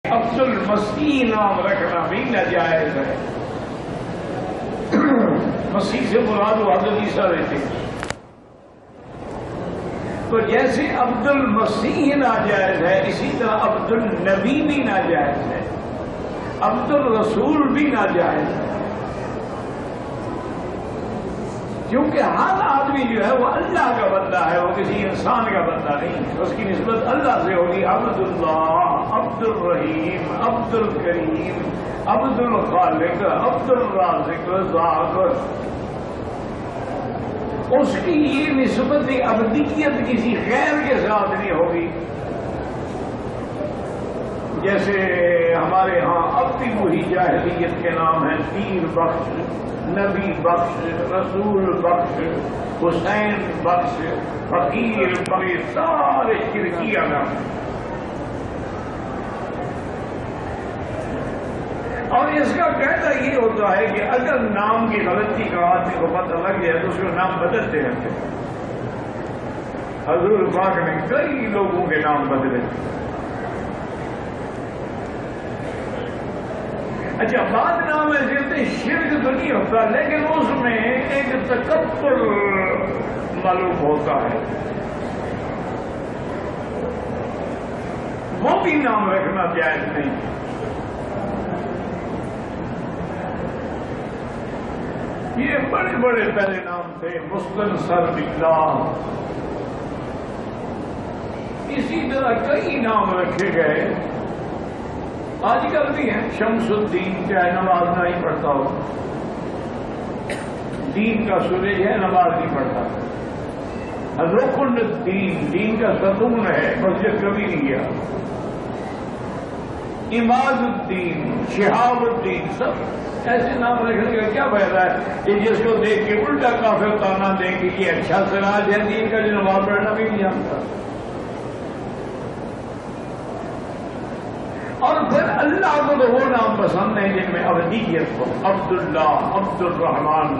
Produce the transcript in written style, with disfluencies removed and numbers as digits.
عبد المسیح نام رکھنا بھی ناجائز ہے۔ مسیح سے مراد وہ حضرت عیسیٰ رہتے ہیں، تو جیسے عبد المسیح ناجائز ہے اسی طرح عبد النبی بھی ناجائز ہے، عبد الرسول بھی ناجائز ہے، کیونکہ ہر آدمی جو ہے وہ اللہ کا بندہ ہے، وہ کسی انسان کا بندہ نہیں ہے، اس کی نسبت اللہ سے ہوگی۔ عبد اللہ، عبد الرحیم، عبد الکریم، عبد الخالق، عبد الرازق، رزاق، اس کی یہ نسبت ابدیت کسی غیر کے ساتھ نہیں ہوگی۔ جیسے ہمارے ہاں اب بھی وہی جاہلیت کے نام ہیں، پیر بخش، نبی بخش، رسول بخش، حسین بخش، فقیر بخش، سارے شرکیہ نام۔ اور اس کا قاعدہ یہ ہوتا ہے کہ اگر نام کی غلطی کا آدمی کو پتہ لگ گیا تو اس کو نام بدلتے رہتے۔ حضور پاک نے کئی لوگوں کے نام بدلے۔ اچھا، بعض نام ایسے ہوتے شرک تو نہیں ہوتا لیکن اس میں ایک تکبر معلوم ہوتا ہے، وہ بھی نام رکھنا جائز نہیں۔ یہ بڑے بڑے پہلے نام تھے، مستنصر باللہ، اسی طرح کئی نام رکھے گئے، آج کل بھی ہیں۔ شمس الدین، چاہے نماز نہیں پڑھتا ہو، دین کا سورج ہے، نماز نہیں پڑھتا۔ رکن الدین، دین کا ستون ہے، مسجد کبھی نہیں گیا۔ عماد الدین، شہاب الدین، سب ایسے نام رکھنے کا کیا فائدہ ہے کہ جس کو دیکھ کے الٹا کافر تانا دیں کہ یہ اچھا سراج ہے دین کا جو نماز پڑھنا بھی نہیں جانتا۔ اور پھر اللہ کو تو وہ نام پسند ہے جن میں ابدیت ہو، عبداللہ، عبد الرحمان۔